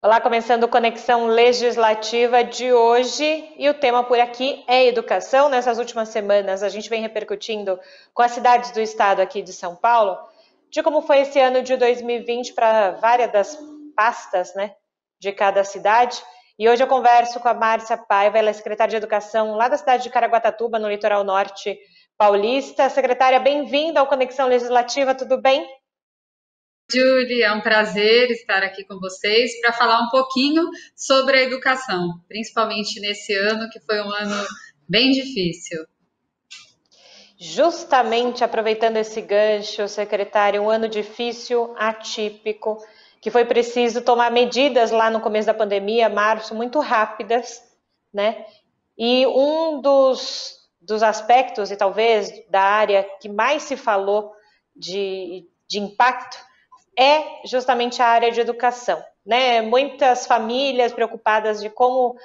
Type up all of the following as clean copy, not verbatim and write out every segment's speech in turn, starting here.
Olá, começando o Conexão Legislativa de hoje e o tema por aqui é educação. Nessas últimas semanas a gente vem repercutindo com as cidades do estado aqui de São Paulo de como foi esse ano de 2020 para várias das pastas, né, de cada cidade. E hoje eu converso com a Márcia Paiva, ela é secretária de Educação lá da cidade de Caraguatatuba, no litoral norte paulista. Secretária, bem-vinda ao Conexão Legislativa, tudo bem? Julie, é um prazer estar aqui com vocês para falar um pouquinho sobre a educação, principalmente nesse ano que foi um ano bem difícil. Justamente aproveitando esse gancho, secretário, um ano difícil, atípico, que foi preciso tomar medidas lá no começo da pandemia, março, muito rápidas, né? E um dos aspectos, e talvez da área que mais se falou de impacto, é justamente a área de educação, né? Muitas famílias preocupadas de como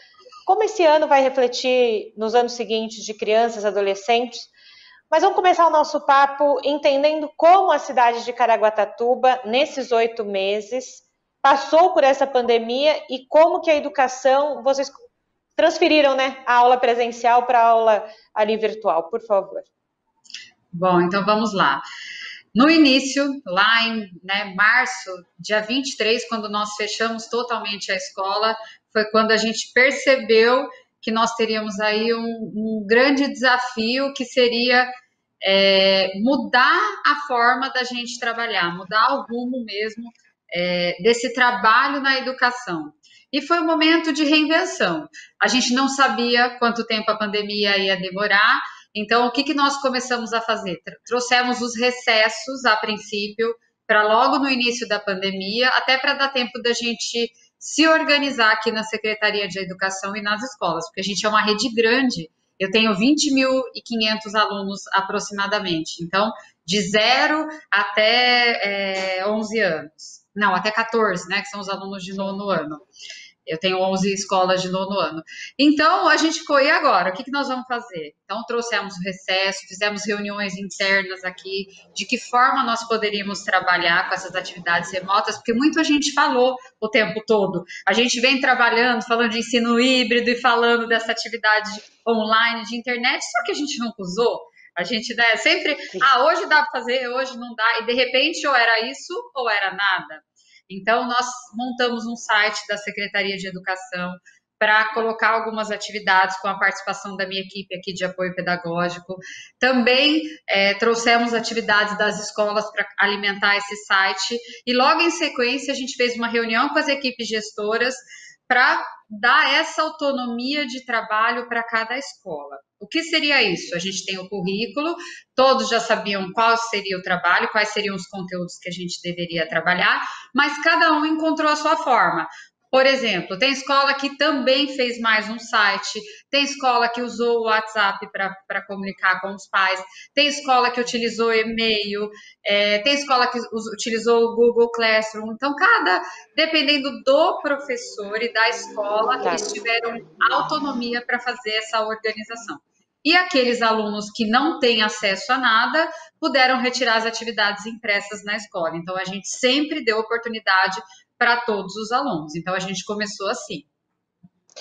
esse ano vai refletir nos anos seguintes de crianças, adolescentes. Mas vamos começar o nosso papo entendendo como a cidade de Caraguatatuba, nesses 8 meses, passou por essa pandemia e como que a educação, vocês transferiram, né, a aula presencial para a aula ali virtual, por favor. Bom, então vamos lá. No início, lá em março, dia 23, quando nós fechamos totalmente a escola, foi quando a gente percebeu que nós teríamos aí um grande desafio que seria mudar a forma da gente trabalhar, mudar o rumo mesmo desse trabalho na educação. E foi um momento de reinvenção. A gente não sabia quanto tempo a pandemia ia demorar, então o que nós começamos a fazer? Trouxemos os recessos, a princípio, para logo no início da pandemia, até para dar tempo da gente se organizar aqui na Secretaria de Educação e nas escolas, porque a gente é uma rede grande. Eu tenho 20.500 alunos aproximadamente, então de 0 até 11 anos. Não, até 14, né, que são os alunos de nono ano. Eu tenho 11 escolas de nono ano. Então, a gente ficou, e agora? O que nós vamos fazer? Então, trouxemos o recesso, fizemos reuniões internas aqui, de que forma nós poderíamos trabalhar com essas atividades remotas, porque muita gente falou o tempo todo. A gente vem trabalhando, falando de ensino híbrido e falando dessa atividade online, de internet, só que a gente não usou. A gente, né, sempre, hoje dá para fazer, hoje não dá, e de repente ou era isso ou era nada. Então, nós montamos um site da Secretaria de Educação para colocar algumas atividades com a participação da minha equipe aqui de apoio pedagógico. Também trouxemos atividades das escolas para alimentar esse site e logo em sequência a gente fez uma reunião com as equipes gestoras para dar essa autonomia de trabalho para cada escola. O que seria isso? A gente tem o currículo, todos já sabiam qual seria o trabalho, quais seriam os conteúdos que a gente deveria trabalhar, mas cada um encontrou a sua forma. Por exemplo, tem escola que também fez mais um site, tem escola que usou o WhatsApp para comunicar com os pais, tem escola que utilizou e-mail, tem escola que utilizou o Google Classroom. Então, dependendo do professor e da escola, Tá. eles tiveram autonomia para fazer essa organização. E aqueles alunos que não têm acesso a nada puderam retirar as atividades impressas na escola. Então, a gente sempre deu oportunidade para todos os alunos. Então, a gente começou assim,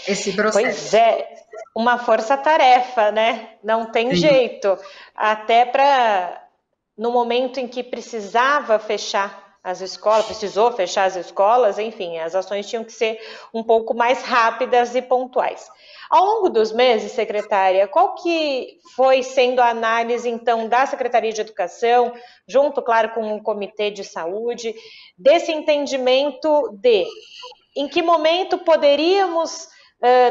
esse processo. Pois é, uma força-tarefa, né? Não tem Sim. jeito. Até no momento em que precisava fechar as escolas, precisou fechar as escolas, enfim, as ações tinham que ser um pouco mais rápidas e pontuais. Ao longo dos meses, secretária, qual que foi sendo a análise, então, da Secretaria de Educação, junto, claro, com o Comitê de Saúde, desse entendimento de em que momento poderíamos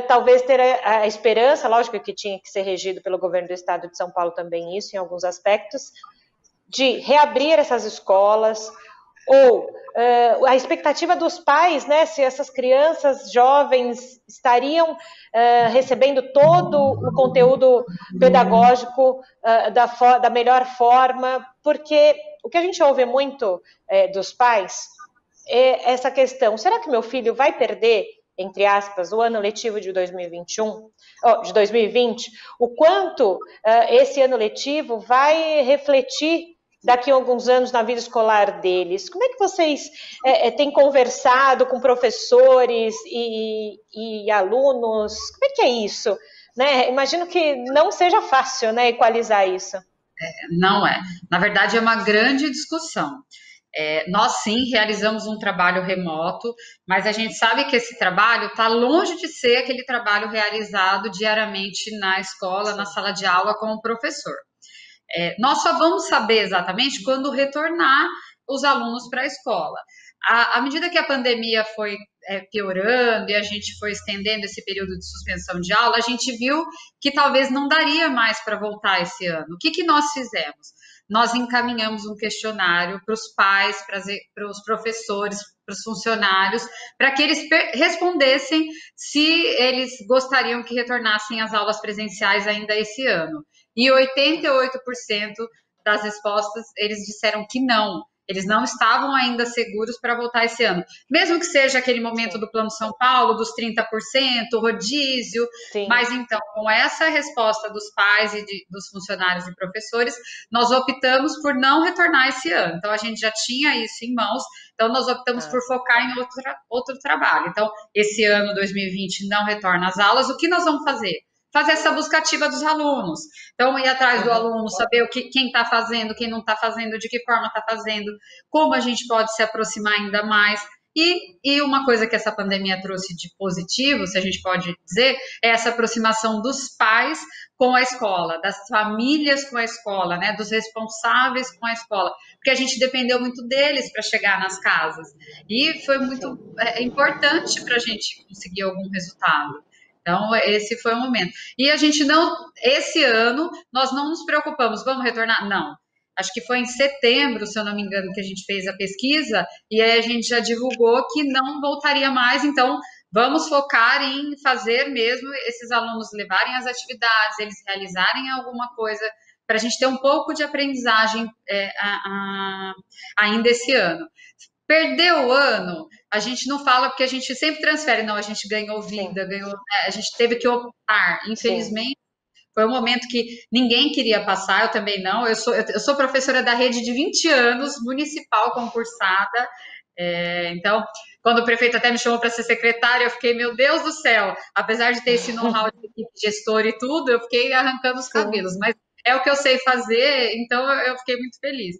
talvez ter a esperança, lógico que tinha que ser regido pelo governo do estado de São Paulo também isso, em alguns aspectos, de reabrir essas escolas, ou a expectativa dos pais, né, se essas crianças jovens estariam recebendo todo o conteúdo pedagógico da melhor forma, porque o que a gente ouve muito dos pais é essa questão, será que meu filho vai perder, entre aspas, o ano letivo de 2021, de 2020, o quanto esse ano letivo vai refletir daqui a alguns anos na vida escolar deles? Como é que vocês têm conversado com professores e alunos? Como é que é isso? Né? Imagino que não seja fácil, né, equalizar isso. Não é. Na verdade, é uma grande discussão. Nós sim realizamos um trabalho remoto, mas a gente sabe que esse trabalho está longe de ser aquele trabalho realizado diariamente na escola, na sala de aula com o professor. Nós só vamos saber exatamente quando retornar os alunos para a escola. À medida que a pandemia foi piorando e a gente foi estendendo esse período de suspensão de aula, a gente viu que talvez não daria mais para voltar esse ano. O que nós fizemos? Nós encaminhamos um questionário para os pais, para os professores, para os funcionários, para que eles respondessem se eles gostariam que retornassem às aulas presenciais ainda esse ano. E 88% das respostas, eles disseram que não. Eles não estavam ainda seguros para voltar esse ano. Mesmo que seja aquele momento do Plano São Paulo, dos 30%, rodízio. Sim. Mas então, com essa resposta dos pais e dos funcionários e professores, nós optamos por não retornar esse ano. Então, a gente já tinha isso em mãos, então nós optamos por focar em outro trabalho. Então, esse ano, 2020, não retorna às aulas. O que nós vamos fazer? Fazer essa busca ativa dos alunos. Então, ir atrás do aluno, saber quem está fazendo, quem não está fazendo, de que forma está fazendo, como a gente pode se aproximar ainda mais. E uma coisa que essa pandemia trouxe de positivo, se a gente pode dizer, é essa aproximação dos pais com a escola, das famílias com a escola, né, dos responsáveis com a escola, porque a gente dependeu muito deles para chegar nas casas. E foi muito importante para a gente conseguir algum resultado. Então, esse foi o momento. E a gente esse ano, nós não nos preocupamos, vamos retornar? Não. Acho que foi em setembro, se eu não me engano, que a gente fez a pesquisa, e aí a gente já divulgou que não voltaria mais, então vamos focar em fazer mesmo esses alunos levarem as atividades, eles realizarem alguma coisa, para a gente ter um pouco de aprendizagem ainda esse ano. Perdeu o ano, a gente não fala porque a gente sempre transfere, não, a gente ganhou vida, a gente teve que optar, infelizmente. Sim. Foi um momento que ninguém queria passar, eu também não, eu sou professora da rede de 20 anos, municipal concursada, então, quando o prefeito até me chamou para ser secretária, eu fiquei, meu Deus do céu, apesar de ter esse know-how de equipe gestora e tudo, eu fiquei arrancando os cabelos, mas é o que eu sei fazer, então eu fiquei muito feliz.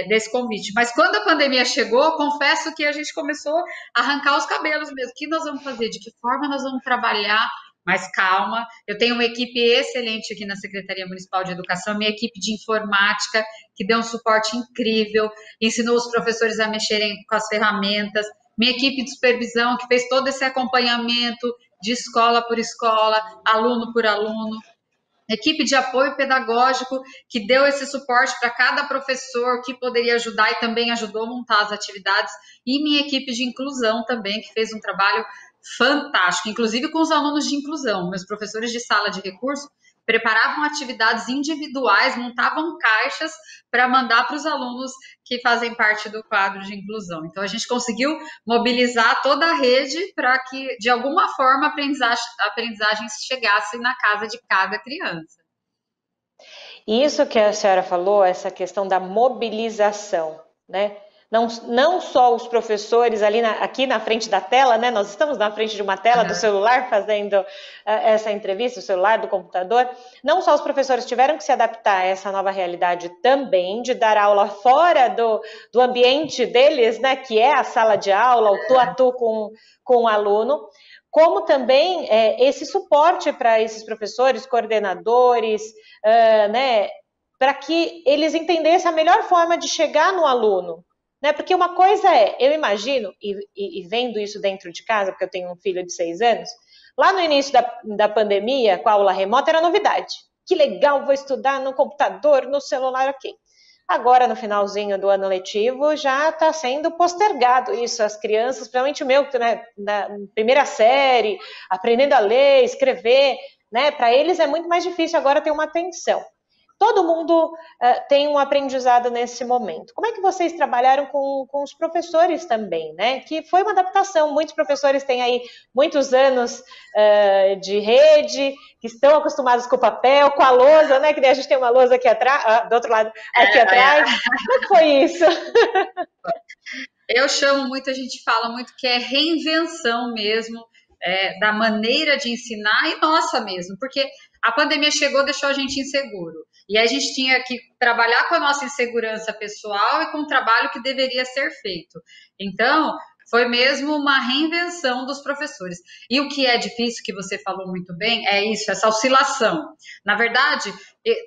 Desse convite. Mas quando a pandemia chegou, confesso que a gente começou a arrancar os cabelos mesmo. O que nós vamos fazer? De que forma nós vamos trabalhar? Mas calma, eu tenho uma equipe excelente aqui na Secretaria Municipal de Educação, minha equipe de informática, que deu um suporte incrível, ensinou os professores a mexerem com as ferramentas, minha equipe de supervisão, que fez todo esse acompanhamento de escola por escola, aluno por aluno, equipe de apoio pedagógico que deu esse suporte para cada professor que poderia ajudar e também ajudou a montar as atividades, e minha equipe de inclusão também, que fez um trabalho fantástico, inclusive com os alunos de inclusão. Meus professores de sala de recurso preparavam atividades individuais, montavam caixas para mandar para os alunos que fazem parte do quadro de inclusão. Então, a gente conseguiu mobilizar toda a rede para que, de alguma forma, a aprendizagem chegasse na casa de cada criança. Isso que a senhora falou, essa questão da mobilização, né? Não só os professores ali aqui na frente da tela, né? Nós estamos na frente de uma tela do celular fazendo essa entrevista, o celular, do computador. Não só os professores tiveram que se adaptar a essa nova realidade também, de dar aula fora do ambiente deles, né? Que é a sala de aula, o tu a tu com o aluno, como também esse suporte para esses professores, coordenadores, né? Para que eles entendessem a melhor forma de chegar no aluno. Né? Porque uma coisa eu imagino, e vendo isso dentro de casa, porque eu tenho um filho de 6 anos, lá no início da pandemia, com a aula remota, era novidade. Que legal, vou estudar no computador, no celular, ok. Agora, no finalzinho do ano letivo, já está sendo postergado isso. As crianças, principalmente o meu, né, na primeira série, aprendendo a ler, escrever, né? Para eles é muito mais difícil agora ter uma atenção. todo mundo tem um aprendizado nesse momento. Como é que vocês trabalharam com os professores também, né? Que foi uma adaptação. Muitos professores têm aí muitos anos de rede, que estão acostumados com o papel, com a lousa, né? Que a gente tem uma lousa aqui atrás, do outro lado, aqui atrás. Como é que foi isso? Eu chamo muito, a gente fala muito que é reinvenção mesmo, da maneira de ensinar e nossa mesmo, porque a pandemia chegou, deixou a gente inseguro. E a gente tinha que trabalhar com a nossa insegurança pessoal e com o trabalho que deveria ser feito. Então, foi mesmo uma reinvenção dos professores. E o que é difícil, que você falou muito bem, é isso, essa oscilação. Na verdade,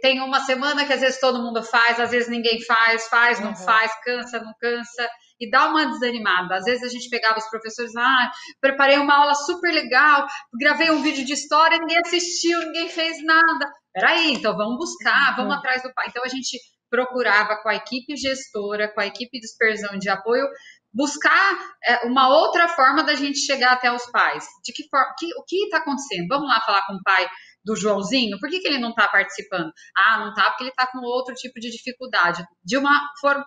tem uma semana que às vezes todo mundo faz, às vezes ninguém faz, não faz, cansa, não cansa, e dá uma desanimada. Às vezes a gente pegava os professores, preparei uma aula super legal, gravei um vídeo de história, ninguém assistiu, ninguém fez nada. Peraí, então vamos buscar, vamos atrás do pai. Então a gente procurava com a equipe gestora, com a equipe de dispersão de apoio, buscar uma outra forma da gente chegar até os pais. De que forma, o que está acontecendo? Vamos lá falar com o pai do Joãozinho, por que ele não está participando? Não está porque ele está com outro tipo de dificuldade. De uma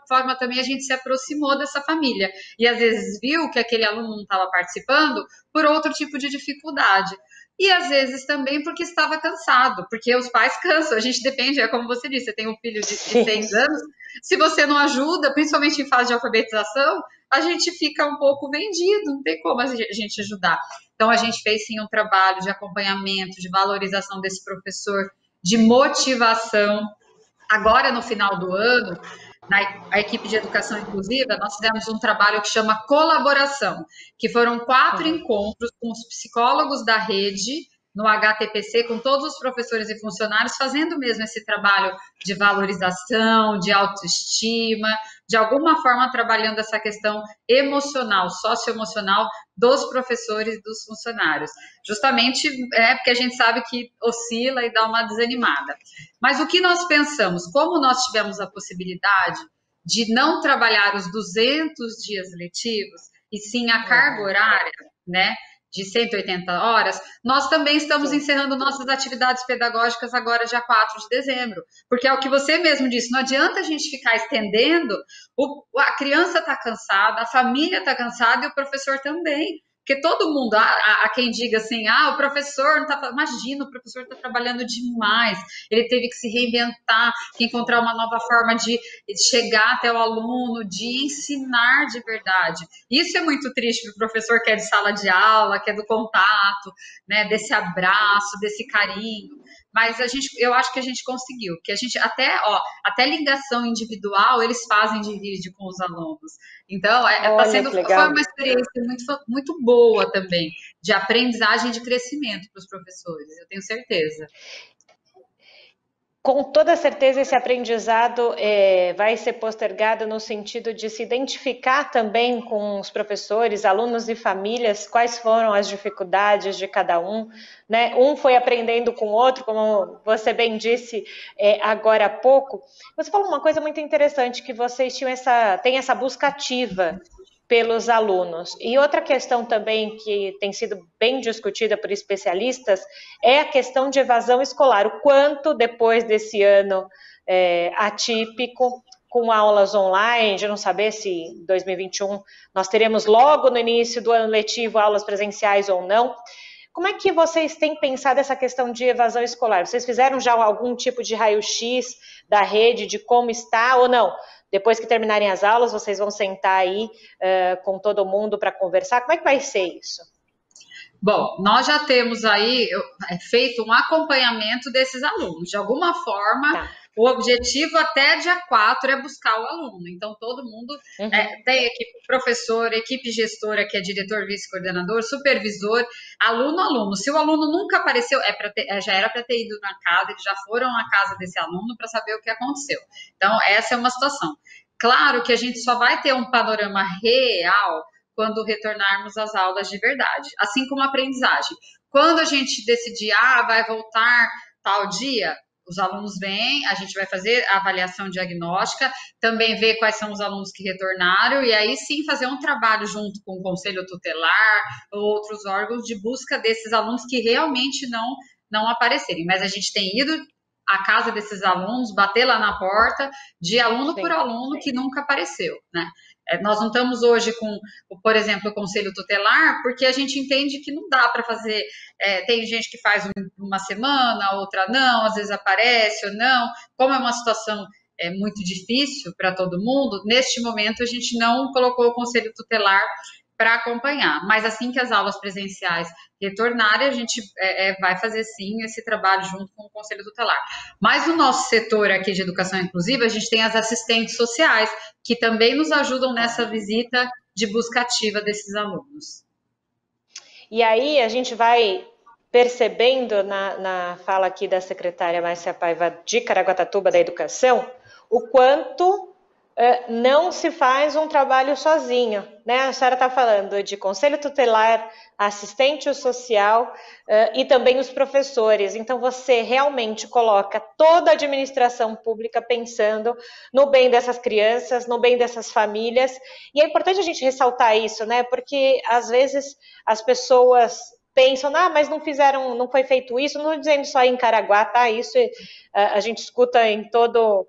forma também a gente se aproximou dessa família e às vezes viu que aquele aluno não estava participando por outro tipo de dificuldade. E às vezes também porque estava cansado, porque os pais cansam, a gente depende, é como você disse, você tem um filho de 6 anos, se você não ajuda, principalmente em fase de alfabetização, a gente fica um pouco vendido, não tem como a gente ajudar. Então, a gente fez sim um trabalho de acompanhamento, de valorização desse professor, de motivação. Agora, no final do ano, na equipe de educação inclusiva, nós fizemos um trabalho que chama colaboração, que foram 4 encontros com os psicólogos da rede, no HTPC, com todos os professores e funcionários, fazendo mesmo esse trabalho de valorização, de autoestima, de alguma forma trabalhando essa questão emocional, socioemocional dos professores e dos funcionários. Justamente porque a gente sabe que oscila e dá uma desanimada. Mas o que nós pensamos? Como nós tivemos a possibilidade de não trabalhar os 200 dias letivos, e sim a carga horária, né, de 180 horas, nós também estamos encerrando nossas atividades pedagógicas agora, dia 4 de dezembro, porque é o que você mesmo disse, não adianta a gente ficar estendendo, a criança está cansada, a família está cansada e o professor também. Porque todo mundo, há quem diga assim, o professor não está... Imagina, o professor está trabalhando demais, ele teve que se reinventar, que encontrar uma nova forma de chegar até o aluno, de ensinar de verdade. Isso é muito triste para o professor que é de sala de aula, que é do contato, né, desse abraço, desse carinho. Mas eu acho que a gente conseguiu, que a gente até ligação individual eles fazem de vídeo com os alunos. Então, foi uma experiência muito, muito boa também, de aprendizagem e de crescimento para os professores, eu tenho certeza. Com toda certeza, esse aprendizado vai ser postergado no sentido de se identificar também com os professores, alunos e famílias, quais foram as dificuldades de cada um, né? Um foi aprendendo com o outro, como você bem disse agora há pouco. Você falou uma coisa muito interessante, que vocês têm essa busca ativa pelos alunos. E outra questão também que tem sido bem discutida por especialistas é a questão de evasão escolar. O quanto depois desse ano atípico, com aulas online, de não saber se em 2021 nós teremos logo no início do ano letivo aulas presenciais ou não. Como é que vocês têm pensado essa questão de evasão escolar? Vocês fizeram já algum tipo de raio-x da rede, de como está ou não? Depois que terminarem as aulas, vocês vão sentar aí com todo mundo para conversar. Como é que vai ser isso? Bom, nós já temos aí feito um acompanhamento desses alunos. De alguma forma, o objetivo até dia 4 é buscar o aluno. Então, todo mundo tem equipe professor, equipe gestora, que é diretor, vice-coordenador, supervisor, aluno. Se o aluno nunca apareceu, já era para ter ido na casa, eles já foram à casa desse aluno para saber o que aconteceu. Então, essa é uma situação. Claro que a gente só vai ter um panorama real quando retornarmos às aulas de verdade, assim como a aprendizagem. Quando a gente decidir, vai voltar tal dia, os alunos vêm, a gente vai fazer a avaliação diagnóstica, também ver quais são os alunos que retornaram, e aí sim fazer um trabalho junto com o Conselho Tutelar ou outros órgãos de busca desses alunos que realmente não aparecerem. Mas a gente tem ido à casa desses alunos, bater lá na porta, de aluno Sim. por aluno que nunca apareceu, né? Nós não estamos hoje com, por exemplo, o Conselho Tutelar, porque a gente entende que não dá para fazer. Tem gente que faz uma semana, outra não, às vezes aparece ou não. Como é uma situação muito difícil para todo mundo, neste momento a gente não colocou o Conselho Tutelar para acompanhar. Mas assim que as aulas presenciais retornarem, a gente vai fazer sim esse trabalho junto com o Conselho Tutelar. Mas no nosso setor aqui de educação inclusiva, a gente tem as assistentes sociais, que também nos ajudam nessa visita de busca ativa desses alunos. E aí a gente vai percebendo na fala aqui da secretária Márcia Paiva de Caraguatatuba da Educação, o quanto não se faz um trabalho sozinho, né? A senhora está falando de conselho tutelar, assistente social e também os professores. Então, você realmente coloca toda a administração pública pensando no bem dessas crianças, no bem dessas famílias. E é importante a gente ressaltar isso, né? Porque às vezes as pessoas pensam, mas não fizeram, não foi feito isso, não estou dizendo só em Caraguá, tá? Isso a gente escuta em todo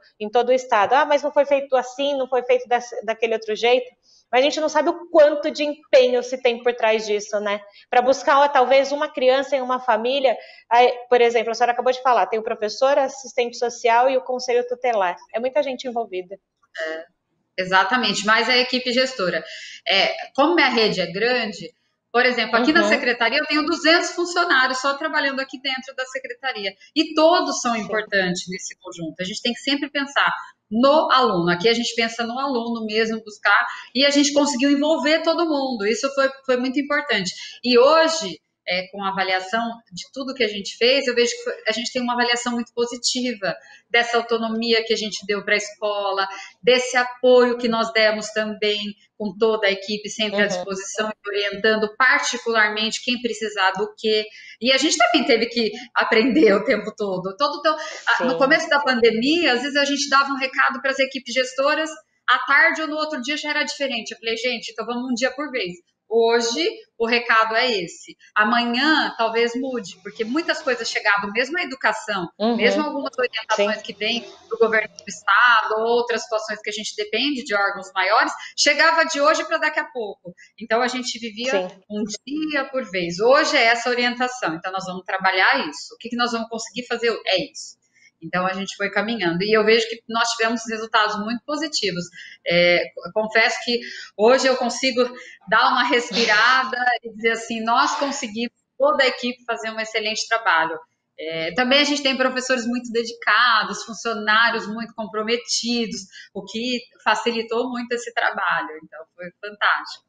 o estado. Mas não foi feito assim, não foi feito daquele outro jeito. Mas a gente não sabe o quanto de empenho se tem por trás disso, né? Para buscar talvez uma criança em uma família, por exemplo, a senhora acabou de falar, tem o professor, assistente social e o conselho tutelar. É muita gente envolvida. Exatamente, mas a equipe gestora. Como minha rede é grande, por exemplo, aqui na secretaria eu tenho 200 funcionários só trabalhando aqui dentro da secretaria. E todos são importantes nesse conjunto. A gente tem que sempre pensar no aluno. Aqui a gente pensa no aluno mesmo, buscar. E a gente conseguiu envolver todo mundo. Isso foi muito importante. E hoje, com a avaliação de tudo que a gente fez, eu vejo que a gente tem uma avaliação muito positiva dessa autonomia que a gente deu para a escola, desse apoio que nós demos também com toda a equipe sempre à disposição e orientando particularmente quem precisar do quê. E a gente também teve que aprender o tempo todo. No começo da pandemia, às vezes a gente dava um recado para as equipes gestoras, à tarde ou no outro dia já era diferente. Eu falei, gente, então vamos um dia por vez. Hoje, o recado é esse. Amanhã, talvez mude, porque muitas coisas chegavam, mesmo a educação, mesmo algumas orientações que vêm do governo do estado, outras situações que a gente depende de órgãos maiores, chegava de hoje para daqui a pouco. Então, a gente vivia um dia por vez. Hoje é essa orientação, então nós vamos trabalhar isso. O que nós vamos conseguir fazer? É isso. Então, a gente foi caminhando. E eu vejo que nós tivemos resultados muito positivos. Confesso que hoje eu consigo dar uma respirada e dizer assim, nós conseguimos, toda a equipe, fazer um excelente trabalho. Também a gente tem professores muito dedicados, funcionários muito comprometidos, o que facilitou muito esse trabalho. Então, foi fantástico.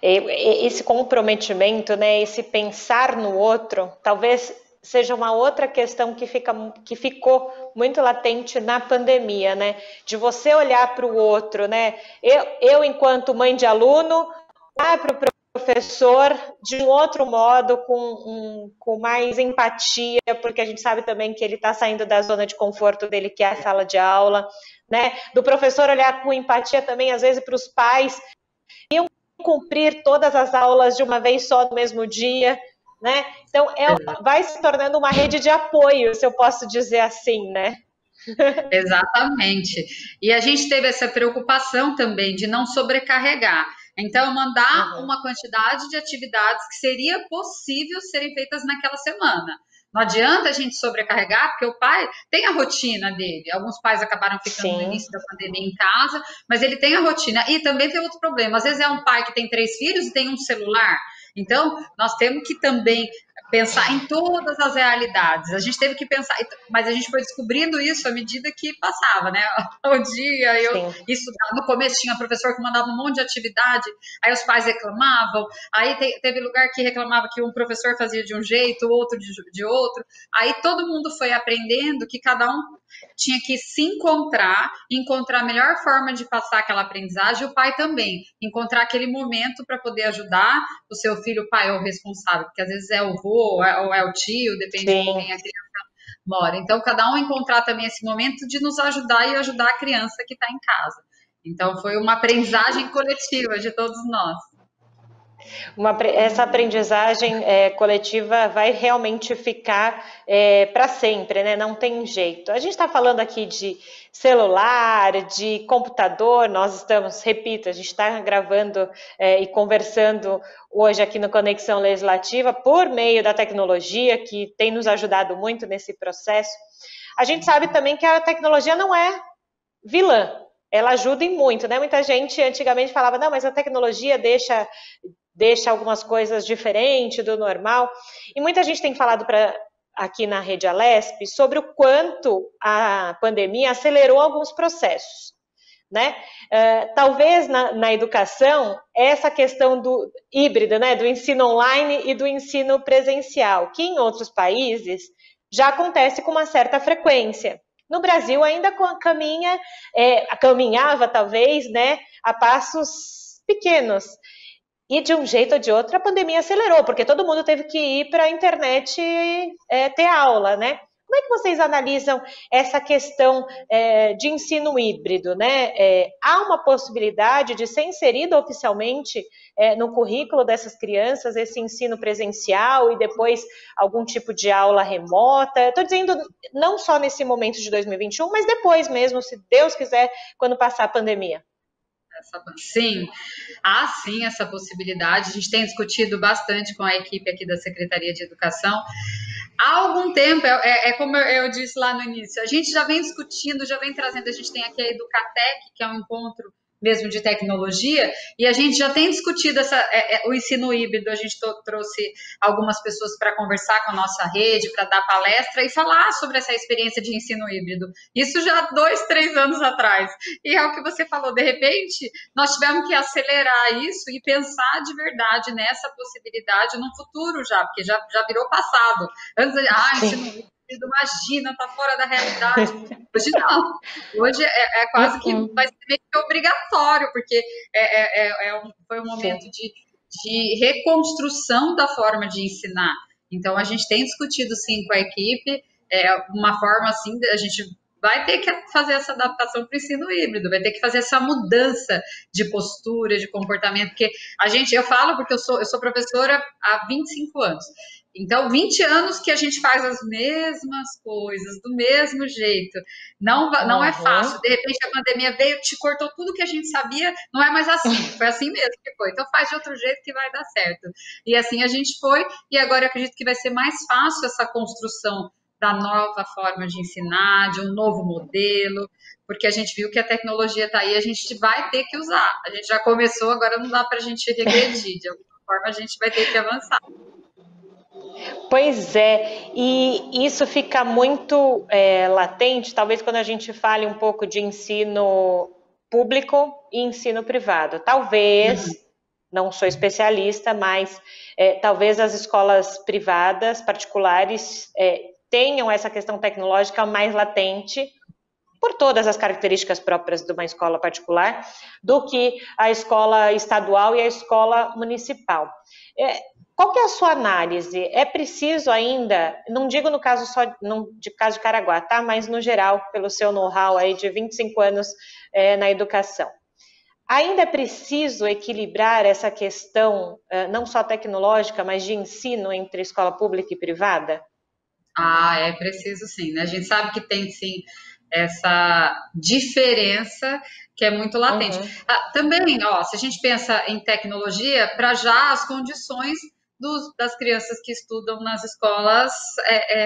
Esse comprometimento, né, esse pensar no outro, talvez seja uma outra questão que ficou muito latente na pandemia, né? De você olhar para o outro, né? Eu, enquanto mãe de aluno, olhar para o professor de um outro modo, com mais empatia, porque a gente sabe também que ele está saindo da zona de conforto dele, que é a sala de aula, né? Do professor olhar com empatia também, às vezes, para os pais, iam cumprir todas as aulas de uma vez só no mesmo dia, né? Então, vai se tornando uma rede de apoio, se eu posso dizer assim, né? Exatamente. E a gente teve essa preocupação também de não sobrecarregar. Então, mandar uma quantidade de atividades que seria possível serem feitas naquela semana. Não adianta a gente sobrecarregar, porque o pai tem a rotina dele. Alguns pais acabaram ficando no início da pandemia em casa, mas ele tem a rotina. E também tem outro problema. Às vezes é um pai que tem 3 filhos e tem um celular. Então, nós temos que também pensar em todas as realidades. A gente teve que pensar, mas a gente foi descobrindo isso à medida que passava, né? O dia, eu estudava. No começo tinha professor que mandava um monte de atividade, aí os pais reclamavam, aí teve lugar que reclamava que um professor fazia de um jeito, o outro de outro. Aí todo mundo foi aprendendo que cada um tinha que se encontrar a melhor forma de passar aquela aprendizagem, o pai também, encontrar aquele momento para poder ajudar o seu filho, o pai ou o responsável, porque às vezes é o avô ou é o tio, depende de quem a criança mora. Então, cada um encontrar também esse momento de nos ajudar e ajudar a criança que está em casa. Então, foi uma aprendizagem coletiva de todos nós. Essa aprendizagem coletiva vai realmente ficar para sempre, né? Não tem jeito. A gente está falando aqui de celular, de computador, nós estamos, repito, a gente está gravando e conversando hoje aqui no Conexão Legislativa por meio da tecnologia, que tem nos ajudado muito nesse processo. A gente sabe também que a tecnologia não é vilã, ela ajuda em muito, né? Muita gente antigamente falava, não, mas a tecnologia deixa algumas coisas diferentes do normal. E muita gente tem falado aqui na Rede Alesp sobre o quanto a pandemia acelerou alguns processos, né? Talvez na educação, essa questão do híbrido, né? Do ensino online e do ensino presencial, que em outros países já acontece com uma certa frequência. No Brasil ainda caminhava talvez, né, a passos pequenos. E de um jeito ou de outro a pandemia acelerou, porque todo mundo teve que ir para a internet ter aula, né? Como é que vocês analisam essa questão de ensino híbrido, né? Há uma possibilidade de ser inserido oficialmente no currículo dessas crianças esse ensino presencial e depois algum tipo de aula remota? Estou dizendo não só nesse momento de 2021, mas depois mesmo, se Deus quiser, quando passar a pandemia. Sim, há sim essa possibilidade. A gente tem discutido bastante com a equipe aqui da Secretaria de Educação. Há algum tempo, como eu disse lá no início, a gente já vem discutindo, já vem trazendo, a gente tem aqui a Educatec, que é um encontro mesmo de tecnologia, e a gente já tem discutido o ensino híbrido. A gente trouxe algumas pessoas para conversar com a nossa rede, para dar palestra e falar sobre essa experiência de ensino híbrido. Isso já há 2, 3 anos atrás. E é o que você falou, de repente, nós tivemos que acelerar isso e pensar de verdade nessa possibilidade no futuro já, porque já virou passado. Antes, ensino híbrido, imagina, tá fora da realidade. Hoje não. Hoje é quase que vai ser meio que obrigatório, porque foi um momento de reconstrução da forma de ensinar. Então, a gente tem discutido, sim, com a equipe, uma forma, assim, a gente vai ter que fazer essa adaptação para o ensino híbrido, vai ter que fazer essa mudança de postura, de comportamento, porque eu falo porque eu sou professora há 25 anos. Então, 20 anos que a gente faz as mesmas coisas, do mesmo jeito. Não é fácil. De repente, a pandemia veio, te cortou tudo que a gente sabia, não é mais assim. Foi assim mesmo que foi. Então, faz de outro jeito que vai dar certo. E assim a gente foi, e agora eu acredito que vai ser mais fácil essa construção da nova forma de ensinar, de um novo modelo, porque a gente viu que a tecnologia está aí, a gente vai ter que usar. A gente já começou, agora não dá para a gente regredir. De alguma forma, a gente vai ter que avançar. Pois é, e isso fica muito latente, talvez quando a gente fale um pouco de ensino público e ensino privado. Talvez, não sou especialista, mas talvez as escolas privadas, particulares, tenham essa questão tecnológica mais latente, por todas as características próprias de uma escola particular, do que a escola estadual e a escola municipal. Qual que é a sua análise? É preciso ainda, não digo no caso só de caso de Caraguá, tá? Mas no geral, pelo seu know-how aí de 25 anos na educação. Ainda é preciso equilibrar essa questão, não só tecnológica, mas de ensino entre escola pública e privada? É preciso sim, né? A gente sabe que tem sim essa diferença que é muito latente. Também, se a gente pensa em tecnologia, para já as condições das crianças que estudam nas escolas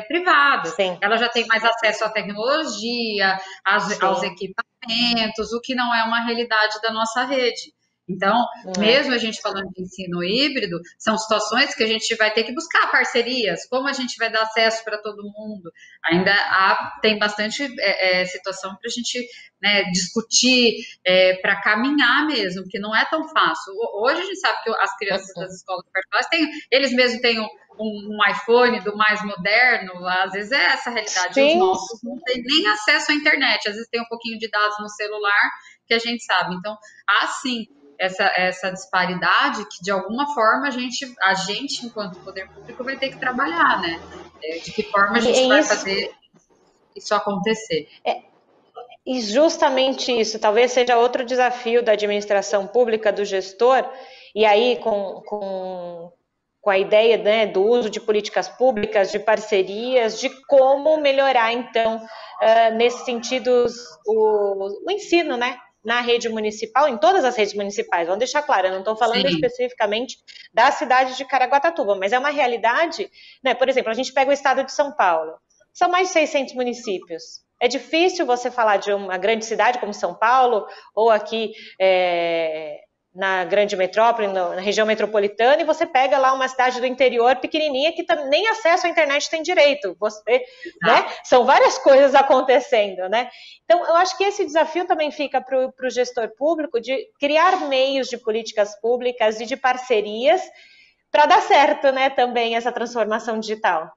privadas. Sim. Ela já tem mais acesso à tecnologia, aos equipamentos, o que não é uma realidade da nossa rede. Então, mesmo a gente falando de ensino híbrido, são situações que a gente vai ter que buscar parcerias, como a gente vai dar acesso para todo mundo. Ainda tem bastante situação para a gente discutir, para caminhar mesmo, que não é tão fácil. Hoje a gente sabe que as crianças das escolas particulares eles mesmos têm um iPhone do mais moderno, às vezes é essa a realidade. Sim. Os nossos não têm nem acesso à internet, às vezes tem um pouquinho de dados no celular que a gente sabe. Então, sim, essa disparidade que, de alguma forma, a gente, enquanto poder público, vai ter que trabalhar, né? De que forma a gente vai fazer isso acontecer. E justamente isso, talvez seja outro desafio da administração pública, do gestor, e aí com a ideia, né, do uso de políticas públicas, de parcerias, de como melhorar, então, nesse sentido, o ensino, né, na rede municipal, em todas as redes municipais. Vamos deixar claro, eu não estou falando Sim. especificamente da cidade de Caraguatatuba, mas é uma realidade, né? Por exemplo, a gente pega o estado de São Paulo, são mais de 600 municípios. É difícil você falar de uma grande cidade como São Paulo, ou aqui na grande metrópole, na região metropolitana, e você pega lá uma cidade do interior pequenininha que nem acesso à internet tem direito. Você, né? São várias coisas acontecendo, né? Então, eu acho que esse desafio também fica para o gestor público de criar meios de políticas públicas e de parcerias para dar certo, né, também essa transformação digital.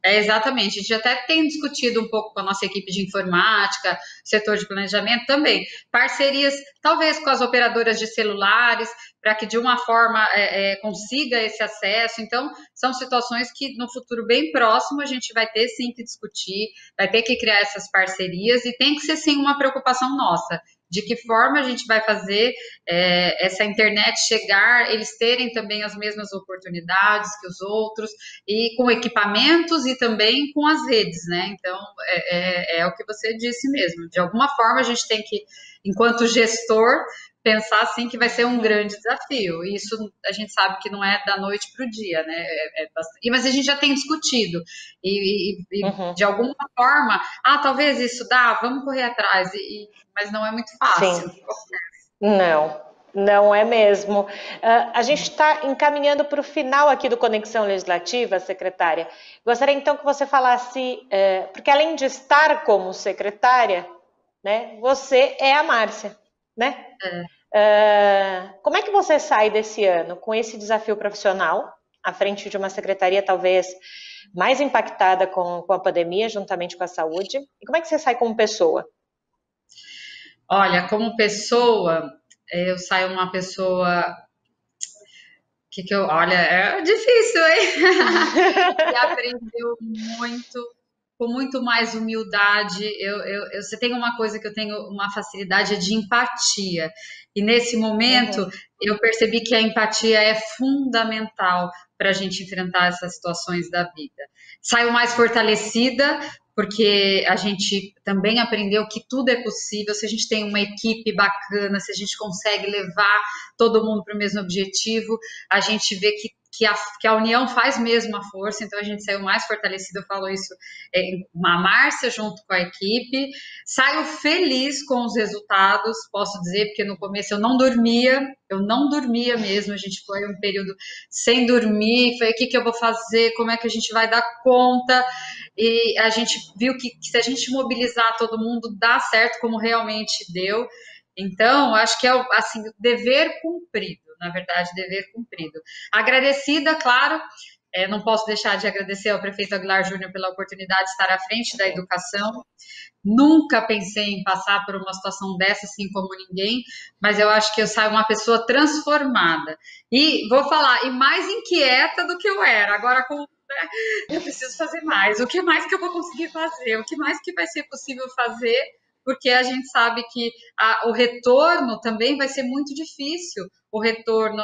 Exatamente, a gente até tem discutido um pouco com a nossa equipe de informática, setor de planejamento também, parcerias talvez com as operadoras de celulares, para que de uma forma consiga esse acesso. Então, são situações que no futuro bem próximo a gente vai ter sim que discutir, vai ter que criar essas parcerias e tem que ser sim uma preocupação nossa. De que forma a gente vai fazer essa internet chegar, eles terem também as mesmas oportunidades que os outros, e com equipamentos e também com as redes, né? Então, é o que você disse mesmo. De alguma forma, a gente tem que, enquanto gestor, pensar assim que vai ser um grande desafio. E isso a gente sabe que não é da noite para o dia, né? Mas a gente já tem discutido. De alguma forma, talvez isso dá, vamos correr atrás. Mas não é muito fácil. Sim. Não é mesmo. A gente está encaminhando para o final aqui do Conexão Legislativa, secretária. Gostaria então que você falasse, porque além de estar como secretária, né, você é a Márcia, né? Como é que você sai desse ano com esse desafio profissional, à frente de uma secretaria talvez mais impactada com a pandemia, juntamente com a saúde? E como é que você sai como pessoa? Olha, como pessoa, eu saio uma pessoa olha, é difícil, hein? E aprendeu muito, com muito mais humildade. Você tem uma coisa que eu tenho uma facilidade de empatia. E nesse momento eu percebi que a empatia é fundamental para a gente enfrentar essas situações da vida. Saio mais fortalecida, porque a gente também aprendeu que tudo é possível se a gente tem uma equipe bacana, se a gente consegue levar todo mundo para o mesmo objetivo, a gente vê que a união faz mesmo a força, então a gente saiu mais fortalecido, eu falo isso, a Márcia junto com a equipe, saio feliz com os resultados, posso dizer, porque no começo eu não dormia mesmo, a gente foi um período sem dormir, foi o que eu vou fazer, como é que a gente vai dar conta, e a gente viu que se a gente mobilizar todo mundo, dá certo, como realmente deu. Então, acho que é assim, dever cumprido, na verdade, dever cumprido. Agradecida, claro, não posso deixar de agradecer ao prefeito Aguilar Júnior pela oportunidade de estar à frente da educação. Nunca pensei em passar por uma situação dessa, assim como ninguém, mas eu acho que eu saio uma pessoa transformada. E vou falar, e mais inquieta do que eu era. Agora, eu preciso fazer mais. O que mais que eu vou conseguir fazer? O que mais que vai ser possível fazer? Porque a gente sabe que o retorno também vai ser muito difícil. O retorno,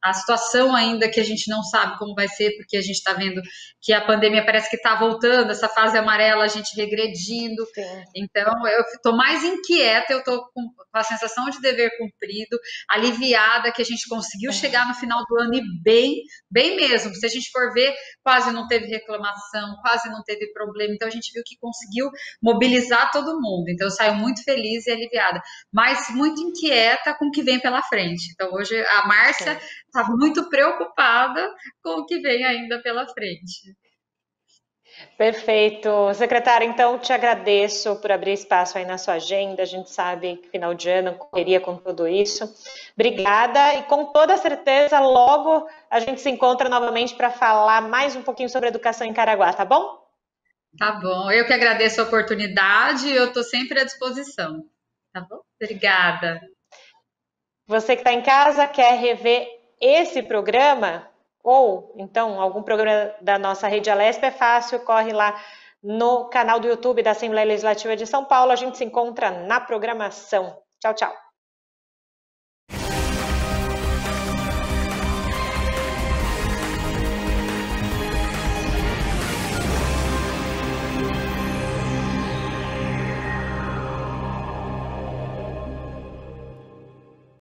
a situação ainda que a gente não sabe como vai ser, porque a gente está vendo que a pandemia parece que está voltando, essa fase amarela, a gente regredindo. Sim. Então, eu estou mais inquieta, eu estou com a sensação de dever cumprido, aliviada que a gente conseguiu chegar no final do ano e bem mesmo. Se a gente for ver, quase não teve reclamação, quase não teve problema. Então, a gente viu que conseguiu mobilizar todo mundo. Então, eu saio muito feliz e aliviada, mas muito inquieta com o que vem pela frente. Então, hoje a Márcia está muito preocupada com o que vem ainda pela frente. Perfeito. Secretária, então te agradeço por abrir espaço aí na sua agenda. A gente sabe que final de ano correria com tudo isso. Obrigada e com toda certeza logo a gente se encontra novamente para falar mais um pouquinho sobre educação em Caraguá, tá bom? Tá bom. Eu que agradeço a oportunidade e eu estou sempre à disposição. Tá bom? Obrigada. Você que está em casa, quer rever esse programa? Ou, então, algum programa da nossa Rede Alesp, é fácil, corre lá no canal do YouTube da Assembleia Legislativa de São Paulo. A gente se encontra na programação. Tchau, tchau.